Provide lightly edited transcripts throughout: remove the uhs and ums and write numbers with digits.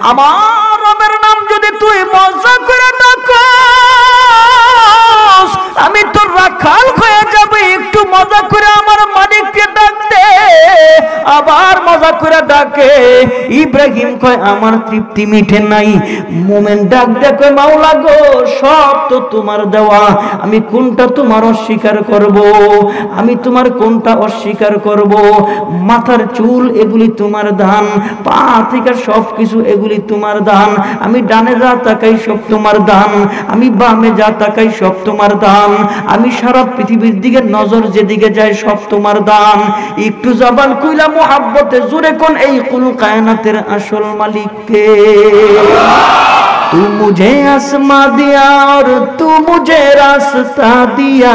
আমার রবের নাম যদি তুই মজা করে ডাকস আমি তোর রাখাল হয়ে যাবে। একটু মজা করে আমার মালিককে ডাকতে আবার মজা করে ডাকে। ইব্রাহিম কয় আমার তৃপ্তি মিটে নাই। মোমেন ডাক দেখো মাওলা গো সব তো তোমার দেওয়া, আমি কোনটা তোমার অস্বীকার করব? আমি তোমার কোনটা অস্বীকার করব? মাথার চুল এগুলি তোমার দান, পা থেকে সব কিছু এগুলি তোমার দান। আমি ডানে যা তাকাই সব তোমার দান, আমি বামে যা তাকাই সব তোমার দান, আমি সারা পৃথিবীর দিকে নজর যেদিকে যায় সব তোমার দান। একটু জবান কইলা মোহাব্বতে জোরে কোন এই কুল কায়নাতের আসল মালিক কে? तू मुझे आसमां दिया और तू मुझे रास्ता दिया,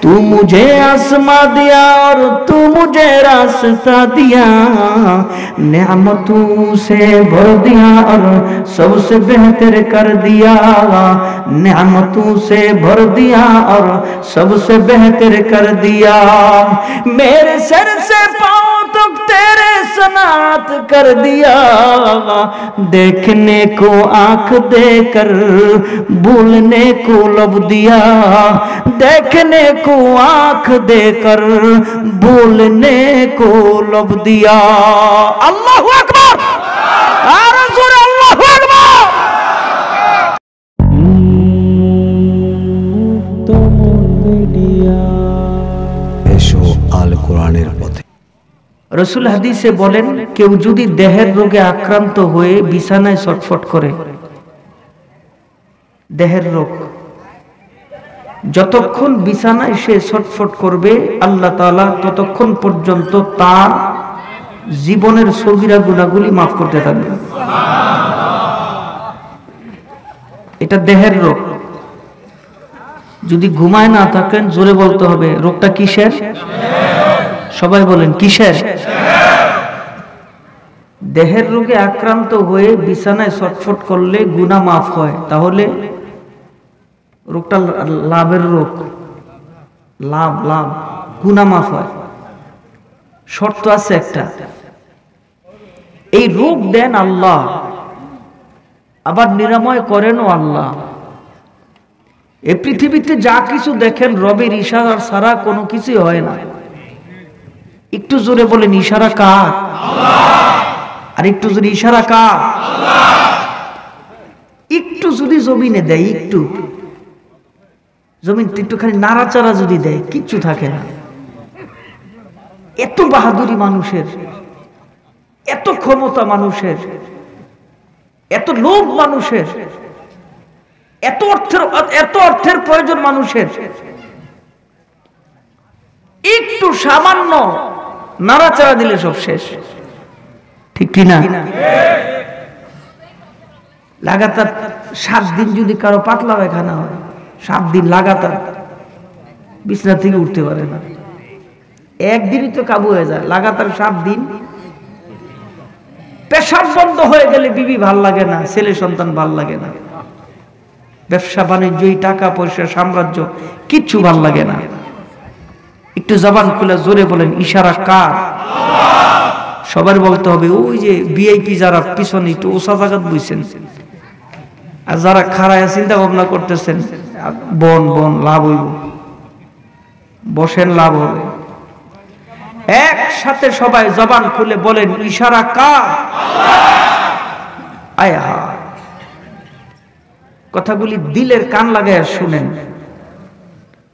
तू मुझे आसमां दिया और तू मुझे रास्ता दिया, नेमतों से भर दिया और सबसे बेहतर कर दिया, नेमतों से भर दिया और सबसे बेहतर कर दिया, मेरे सर से पांव तक तेरे सनात कर दिया, देखने को आंख देकर भूलने को लब दिया, देखने को आंख देकर भूलने को लब दिया। अल्लाहु अकबर, आरे जोरे अल्लाहु अकबर। এসো আল কোরআনের পথে। রসুল হাদিসে বলেন কেউ যদি দেহের রোগে আক্রান্ত হয়ে বিছানায় ছটফট করে, দেহের রোগ, যতক্ষণ বিছানায় সে ছটফট করবে আল্লাহ তাআলা ততক্ষণ পর্যন্ত তার জীবনের সগীরা গুনাহগুলি মাফ করতে থাকবে। এটা দেহের রোগ। যদি ঘুমায় না থাকেন জোরে বলতে হবে রোগটা কিসের? সবাই বলেন কিসের? দেহের রোগে আক্রান্ত হয়ে বিছানায় ছটফট করলে গুনাহ মাফ হয়, তাহলে রোগটা লাভের রোগ, লাভ লাভ, গুনাহ মাফ হয়। শর্ত আছে একটা, এই রোগ দেন আল্লাহ, আবার নিরাময় করেনও আল্লাহ। এই পৃথিবীতে যা কিছু দেখেন রবের ইশারা ছাড়া কোনো কিছুই হয় না। একটু জোরে বলেন ইশারা কার? আর একটু জোরে ইশারা কার? একটু যদি জমিনে দেয়, একটু জমিন একটুখানি নাড়াচাড়া যদি দেয় কিচ্ছু থাকে না। এত বাহাদুরি মানুষের, এত ক্ষমতা মানুষের, এত লোভ মানুষের, এত অর্থের প্রয়োজন মানুষের, একটু সামান্য নাড়াচাড়া দিলে সব শেষ। ঠিক কিনা? লাগাতার 7 দিন যদি কারো পাতলা পায়খানা হয়, 7 দিন লাগাতার বিছানা থেকে উঠতে পারে না। একদিনই তো কাবু হয়ে যায়, লাগাতার 7 দিন পেশাব বন্ধ হয়ে গেলে বিবি ভাল লাগে না, ছেলে সন্তান ভাল লাগে না, ব্যবসা বাণিজ্য, টাকা পয়সা, সাম্রাজ্য কিচ্ছু ভাল লাগে না। একটু জবান খুলে জোরে বলেন ইশারা কার? সবার বলতে হবে। ওই যে ভিআইপি যারা পিছনে একটু ওসা জায়গাত বইছেন, আর যারা খাড়ায় চিন্তা ভাবনা করতেছেন বন বন লাভ হইব, বসেন লাভ হবে। একসাথে সবাই জবান খুলে বলেন ইশারা কার? আয় হা, কথাগুলি দিলের কান লাগায় শুনেন।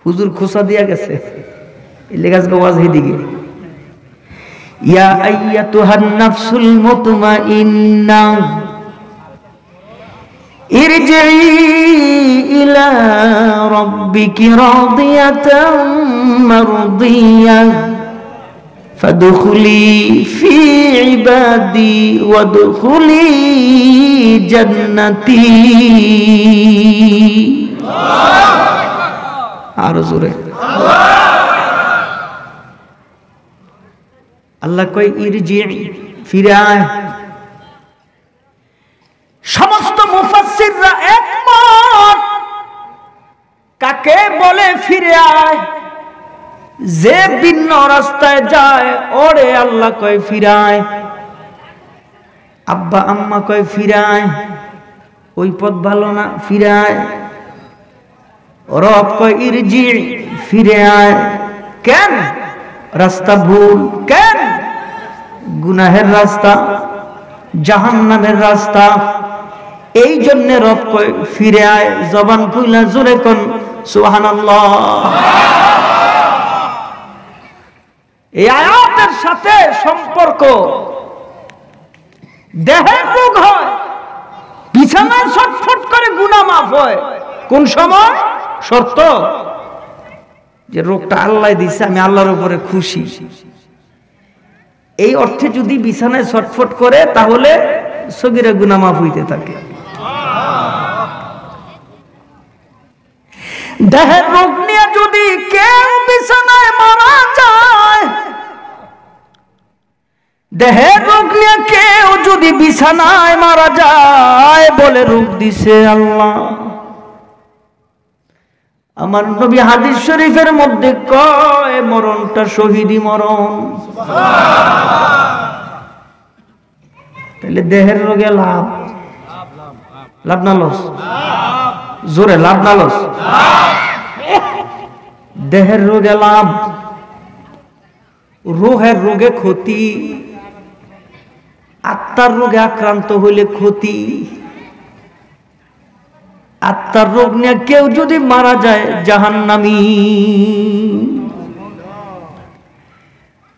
হুজুর খোসা দিয়া গেছে লেগাস গওয়াজ হেদিকে। ইয়া আইয়াতুহান নাফসুল মুতমাইন্না ইরজিই ইলা রাব্বিকি রাদিয়াতাম মারদিয়াহ ফাদখুলি ফি ইবাদি ওয়াদখুলি জান্নাতি। আর জোরে আল্লাহ কয় ইরজি, ফিরে আয়। সমস্ত মুফাসসিররা একমত, কাকে বলে ফিরে আয়? যে ভিন্ন রাস্তায় যায় ওরে আল্লাহ কয় ফিরে আয়। আব্বা আম্মা কয় ফিরায়, ওই পথ ভালো না, ফিরায়। রব কয় ইরজি, ফিরে আয়। কেন? রাস্তা ভুল। কেন? গুনাহের রাস্তা, জাহান্নামের রাস্তা। এই জন্য রব কয় ফিরে আয়। জবান খুইলা জোরে কোন সুবহানাল্লাহ। এই আয়াতের সাথে সম্পর্ক, দেহের রোগ হয়, বিছানায় ছটফট করে গুনাহ মাফ হয়। কোন সময়? শর্ত যে রোগটা আল্লাহ দিছে, আমি আল্লাহর উপরে খুশি। এই অর্থে যদি বিছানায় ছটফট করে তাহলে সগীরা গুনাহ মাফ হইতে থাকে। দেহের রোগ নিয়ে যদি কেউ বিছানায় মারা যায়, দেহের রোগ নিয়ে কেউ যদি বিছানায় মারা যায়, বলে রোগ দিছে আল্লাহ। আমার নবী হাদিস শরীফের মধ্যে কয় মরণটা শহীদি মরণ। তাহলে দেহের রোগে লাভ, লাভ না লস? জোরে লাভ না লস? দেহের রোগে লাভ, রুহের রোগে ক্ষতি, আত্মার রোগে আক্রান্ত হইলে ক্ষতি। আত্মার রোগ নিয়ে কেউ যদি মারা যায় জাহান্নামী।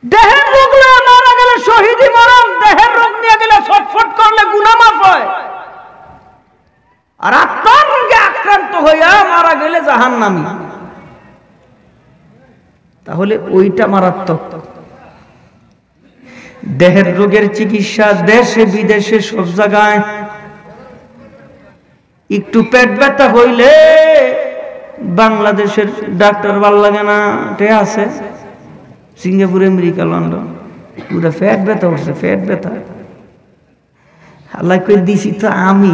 দেহের রোগ নিয়ে মারা গেলে শহীদি মরণ, দেহের রোগ নিয়ে গেলে ছটফট করলে গুনাহ মাফ হয়। আর আত্মার রোগে আক্রান্ত হইয়া মারা গেলে জাহান্নামী। তাহলে ওইটা মারাত্মক। দেহের রোগের চিকিৎসা দেশে বিদেশে সব জায়গায়। একটু পেট ব্যথা হইলে বাংলাদেশের ডাক্তার ভাল লাগে না, এটা আছে সিঙ্গাপুর, আমেরিকা, লন্ডন, পুরো পেট ব্যথা উঠছে, পেট ব্যথা। আল্লাহ কই দিছি তো আমি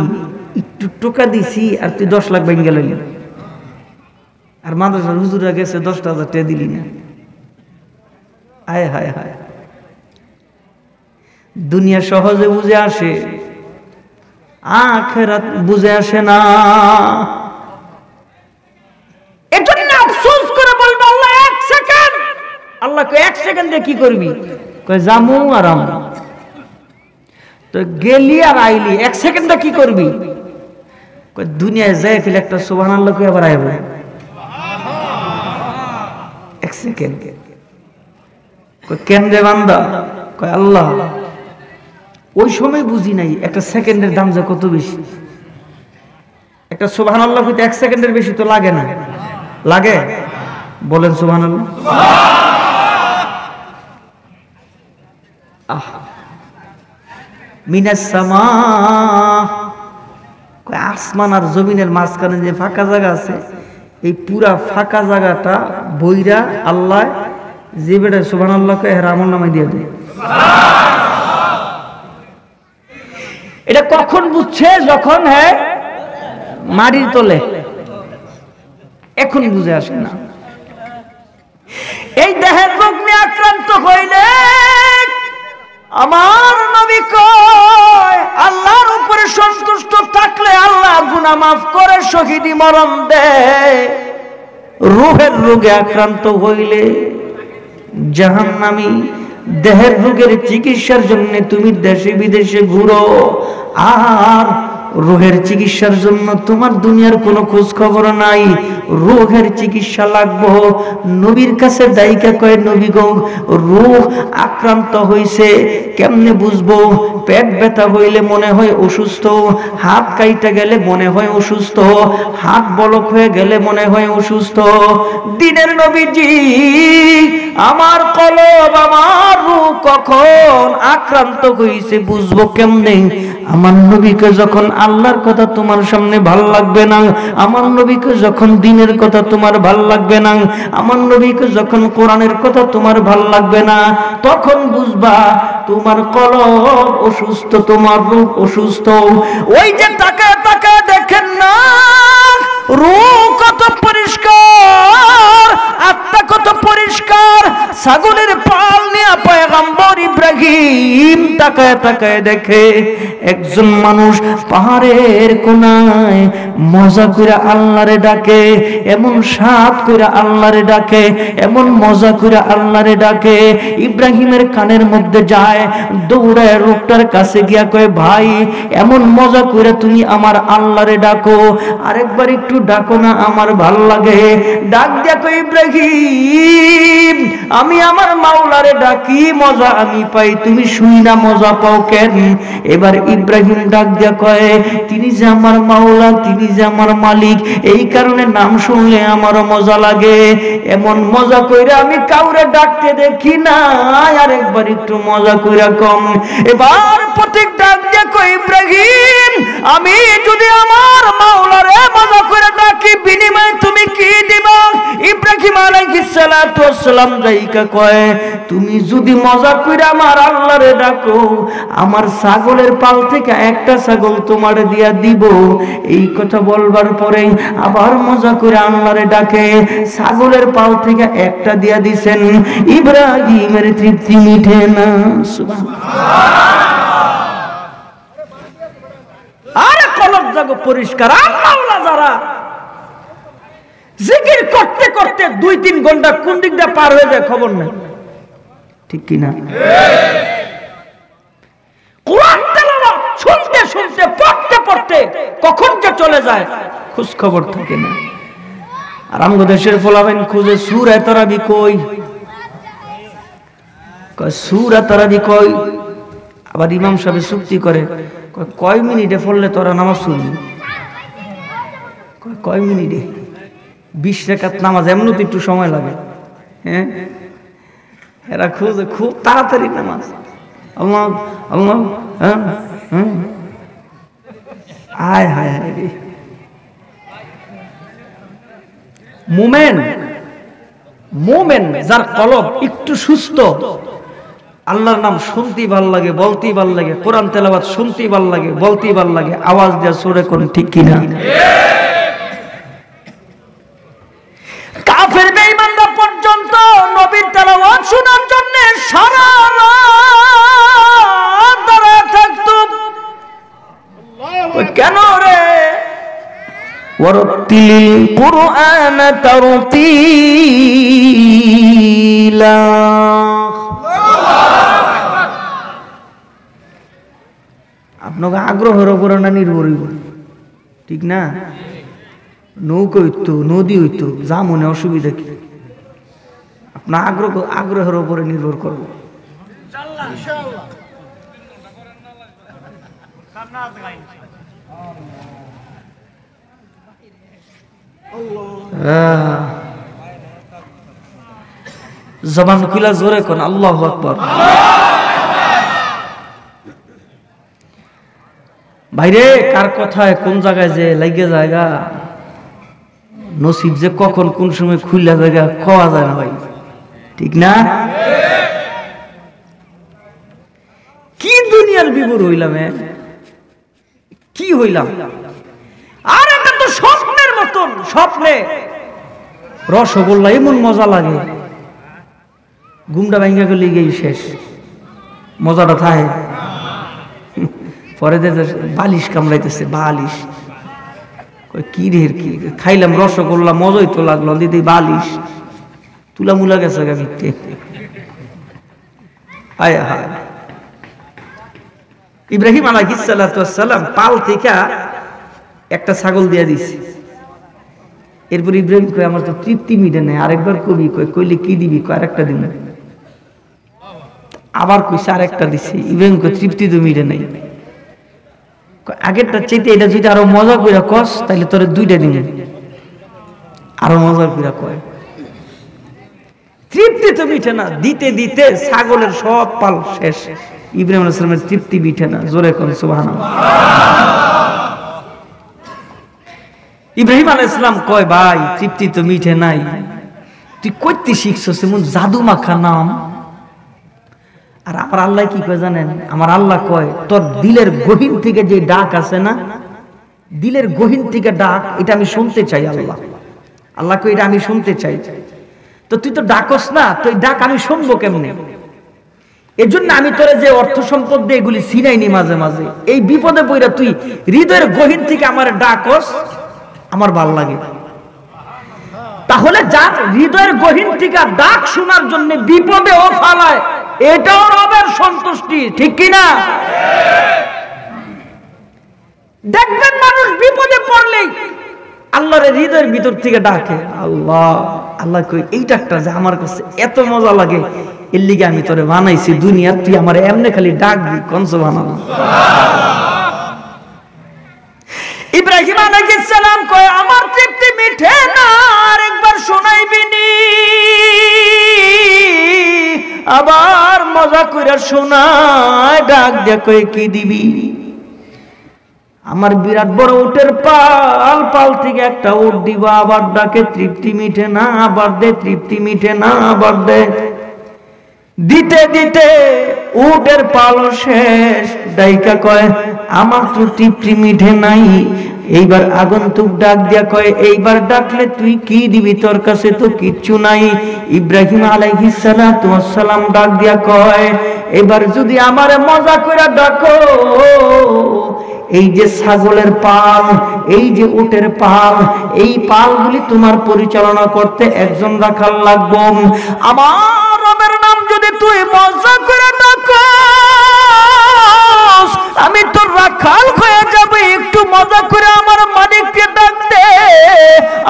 একটু টোকা দিছি, আর তুই 10 লাখ ভেঙে গেল। আর মাদ্রাসার হুজুরা গেছে 10,000 টাকা দিলি না। আয় হায় হায়, দুনিয়া সহজে বুঝে আসে, আখিরাত বুঝে আসে না। এজন্য আফসোস করে বলবো আল্লাহ 1 সেকেন্ড। আল্লাহ কয় 1 সেকেন্ডে কি করবি? কয় জামু আরাম। তো গেলি আর আইলি, 1 সেকেন্ডে কি করবি? কয় দুনিয়ায় যায় ফিল একটা সুবহানাল্লাহ কই আবার আইব। 1 সেকেন্ড। কয় কেন রে বান্দা? কয় আল্লাহ ওই সময় বুঝি নাই একটা সেকেন্ডের দাম যে কত বেশি। একটা সুবহানাল্লাহ কইতে 1 সেকেন্ডের বেশি তো লাগে না। লাগে? বলেন সুবহানাল্লাহ। আহ মিনাস সামা, কয় আসমান আর জমিনের মাঝখানে যে ফাঁকা জায়গা আছে, এই পুরা ফাঁকা জায়গাটা বইরা আল্লাহ যে বেটা সুবহানাল্লাহ কয় এর আমল নামায় দিয়ে দেয়। এটা কখন বুঝছে? যখন হ্যাঁ মাটির তলে, এখন বুঝে আসে না। এই দেহের রোগ নিয়ে আক্রান্ত হইলে আমার নবী কয় আল্লাহর উপরে সন্তুষ্ট থাকলে আল্লাহ গুনাহ মাফ করে শহীদি মরণ দেয়। রূহের রোগে আক্রান্ত হইলে জাহান্নামী। দেহের রোগের চিকিৎসার জন্য তুমি দেশে বিদেশে ঘুরো, আর রোগের চিকিৎসার জন্য তোমার দুনিয়ার কোনো খোঁজ খবর নাই। রোগের চিকিৎসা লাগবো, নবীর কাছে দায়িকা কয় নবী গো রোগ আক্রান্ত হইছে কেমনে বুঝবো? পেট ব্যথা হইলে মনে হয় অসুস্থ, হাত কাইটা গেলে মনে হয় অসুস্থ, হাত বলক হয়ে গেলে মনে হয় অসুস্থ। দিনের নবীজি আমার কলব আমার রূহ কখন আক্রান্ত হইছে বুঝবো কেমনে? আমার নবীকে যখন আল্লাহর কথা তোমার সামনে ভাল লাগবে না, আমার নবীকে যখন দ্বীনের কথা তোমার ভাল লাগবে না, আমার নবীকে যখন কোরআনের কথা তোমার ভাল লাগবে না, তখন বুঝবা তোমার কলব অসুস্থ, তোমার রূহ অসুস্থ। ওই যে তাকায় তাকায় দেখেন না রূহ কত পরিষ্কার, আত্মা কত কত পরিষ্কার। ছাগলের পাল নিয়ে পয়গম্বর ইব্রাহিম তাকায় তাকায় দেখে একজন মানুষ পাহাড়ের কোনায় মজা করে আল্লাহরে ডাকে, এমন সাত করে আল্লাহরে ডাকে, এমন মজা করে আল্লাহরে ডাকে। ইব্রাহিমের কানের মধ্যে যায়, দৌড়ায় লোকটার কাছে গিয়া কয়, ভাই এমন মজা করে তুমি আমার আল্লাহরে ডাকো, আরেকবার একটু ডাকো না, আমার ভাল লাগে। ডাক দিয়া কয়, ইব্রাহিম আমি আমার মাওলারে ডাকি, মজা আমি পাই, তুমি শুই না মজা পাও কেন? এবার ইব্রাহিম ডাক দিয়া কয়, তিনি যে আমার মাওলা, তিনি যে আমার মালিক, এই কারণে নাম শুনলে আমারও মজা লাগে। এমন মজা কইরা আমি কাউরে ডাকতে দেখি না, আর একবার একটু মজা কইরা কম। এবার প্রত্যেক ডাক দিয়া কয়, ইব্রাহিম আমি যদি আমার মাওলারে মজা করে ডাকি, বিনিময়ে তুমি কি দিবা? ইব্রাহিম আলাইহিস সালাতু ওয়াস সালাম যাইকা কয়, তুমি যদি মজা কইরা আমার আল্লাহরে ডাকো, আমার ছাগলের পাল থেকে একটা ছাগল তোমারে দিয়া দিব। এই কথা বলবার পরে আবার মজা করে আল্লাহরে ডাকে, ছাগলের পাল থেকে একটা দিয়া দিছেন। ইব্রাহিমের তৃপ্তি মিটে না। আরে কলব জাগো পরিষ্কার। আল্লাহ যারা জিকির করতে করতে 2-3 ঘন্টা কোন দিক দিয়ে পার হয়ে যায় খবর নাই, ঠিক কি না? কোরআন তেলাওয়াত শুনতে শুনতে পড়তে পড়তে কখন যে চলে যায় খোঁজ খবর থাকে না। আর আমগো দেশের ফলাবেন খুঁজে সূরা তারাবি কই, সূরা তারাবি কই। আবার ইমাম সাহেব চুক্তি করে, কয় মিনিটে পড়লে তোরা নামাজ শুনবি? কয় মিনিটে? 20 রাকাত নামাজ, এমন তো একটু সময় লাগে। হ্যাঁ, এরা খুঁজে খুব তাড়াতাড়ি নামাজ। আল্লাহ আল্লাহ, হ্যাঁ হ্যাঁ, হায় হায় হায় রে। মোমেন যার কলব একটু সুস্থ, আল্লাহর নাম শুনতেই ভাল লাগে, বলতেই ভাল লাগে, কোরআন তেলাওয়াত শুনতেই ভাল লাগে, বলতেই ভাল লাগে, আওয়াজ দেওয়া সুরে কোন, ঠিক কিনা? কাফের বেঈমানরা পর্যন্ত নবীর তেলাওয়াত শোনার জন্য সারা রাত দাঁড়ায় থাকত। কেন রে? ওয়ারাতিলিল কুরআন তারতিলা। আপনাকে আগ্রহের উপরে না নির্ভর হইব, ঠিক না? নৌকা হইতো, নদী হইতো, যা মনে অসুবিধা কি? আপনার আগ্রহের উপরে নির্ভর করব। জবান খুলা জোরে কোন আল্লাহু আকবার। ভাইরে কার কথায় কোন জায়গায় যে লাগে জায়গা, নসিব যে কখন কোন সময় খুললা জায়গা খাওয়া যায় না ভাই, ঠিক না? কি দুনিয়ার বিবর হইলাম, কি হইলাম? আর এটা তো স্বপ্নের মতন। স্বপ্নে রসগোল্লা এমন মজা লাগে, ঘুমটা ভাঙ্গা গেলে গিয়ে শেষ, মজাটা থাকে। পরে বালিশ কামড়াইতেছে, বালিশ। কি রে কি খাইলাম রসগোল্লা, মজাই তো লাগলো, দিদি বালিশ তুলা মুলা গেছে ভিত্তে। আয় হায়। ইব্রাহিম আলাইহিস সালাতু ওয়াস সালাম পাল থেকে একটা ছাগল দিয়ে দিছে। এরপর ইব্রাহিম কয়, আমার তো তৃপ্তি মিটে নাই, আরেকবার কবি কয়, কইলে কি দিবি? কয় আরেকটা দিন। আবার কইছে আরেকটা দিছে। ইব্রাহিম কয়, তৃপ্তি তো মিটে নাই, আগেরটা চাইতে এটা যদি আরো মজা কইরা কস তাহলে তোরে 2টা দিন। আরো মজা কইরা কয়, তৃপ্তি তো মিটে না। দিতে দিতে ছাগলের সব পাল শেষ, ইব্রাহিম আলাইহিস সালামের তৃপ্তি মিটে না। জোরে কোন সুবহানাল্লাহ। ইব্রাহিম আলাইহিস সালাম কয়, ভাই তৃপ্তি তো মিটে নাই, তুই কইতে শিখছস এমন জাদু মাখা নাম? আর আমার আল্লাহ কি কয় জানেন? আমার আল্লাহ কয়, তোর দিলের গহীন থেকে যে ডাক আছে না, দিলের গহীন থেকে ডাক, এটা আমি শুনতে চাই। আল্লাহ কয়, এটা আমি শুনতে চাই। তো তুই তো ডাকস না, তো এই ডাক আমি শুনবো কেমনে? এই জন্য আমি তোরে যে অর্থ সম্পদ দিয়ে এগুলি চিনাইনি মাঝে মাঝে, এই বিপদে পড়া তুই হৃদয়ের গহীন থেকে আমার ডাকস, আমার ভাল লাগে। তাহলে যার হৃদয়ের গহীন থেকে ডাক শোনার জন্য বিপদে ও ফালায়, এটাও রবের সন্তুষ্টি, ঠিক কিনা? দেখবেন মানুষ বিপদে পড়লেই আল্লাহর হৃদয়ের ভিতর থেকে ডাকে, আল্লাহ আল্লাহ কই এই ডাকটা যে আমার কাছে এত মজা লাগে, এর লিগে আমি তোরে বানাইছি দুনিয়া, তুই আমার এমনি খালি ডাক দি, কোন সুবহানাল্লাহ। ইব্রাহিম আলাইহিস সালাম কয় আমার তৃপ্তি মিঠে না, আরেকবার শোনাইবিনি? আবার মজা কইরা শোনায়, ডাক দিয়া কয় কি দিবি? আমার বিরাট বড় উটের পাল, পাল থেকে একটা উট দিব, আবার ডাকে তৃপ্তি মিঠে না, আবার দে তৃপ্তি মিঠে না, আবার দে। দিতে দিতে উটের পাল শেষ, ডাইকা কয় আমার তো তৃপ্তি মিঠে নাই। এইবার আগন্তুক ডাক দিয়া কয় এইবার ডাকলে তুই কি দিবি? তোর কাছে তো কিচ্ছু নাই। ইব্রাহিম আলাইহিস সালাতু ওয়াস সালাম ডাক দিয়া কয় এবার যদি আমারে মজা করে ডাকো, এই যে ছাগলের পাল, এই যে উটের পাল, এই পালগুলি তোমার পরিচালনা করতে একজন রাখাল লাগবে। আমার রবের নাম যদি তুই মজা করে ডাকো, আমি তোর রাখাল হয়ে যাবে। একটু মজা করে আমার মালিককে ডাকতে,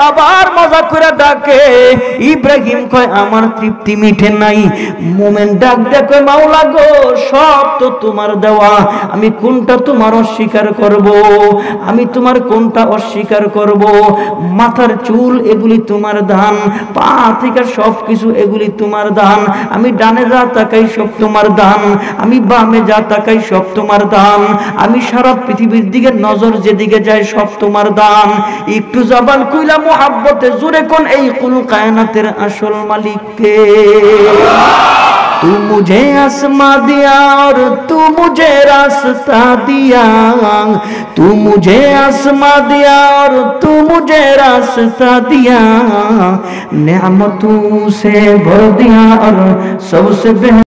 আবার মজা করে ডাকে। ইব্রাহিম কয় আমার তৃপ্তি মিঠে নাই। মোমেন ডাক দেখো মাওলা গো, সব তো তোমার দেওয়া, আমি কোনটা তোমার অস্বীকার করব? আমি তোমার কোনটা অস্বীকার করব? মাথার চুল এগুলি তোমার দান, পা থেকে সবকিছু এগুলি তোমার দান। আমি ডানে যা তাকাই সব তোমার দান, আমি বামে যা তাকাই সব তোমার দান, আমি সারা পৃথিবীর দিকে নজর যেদিকে যায় সব তোমার দান। একটু জবান কইলা মোহাব্বতে জোরে কোন এই কুল কায়নাতের আসল মালিক কে? तू मुझे आसमां दिया और तू मुझे रास्ता दिया, तू मुझे आसमां दिया और तू मुझे रास्ता दिया, नेमतों से भर दिया और सबसे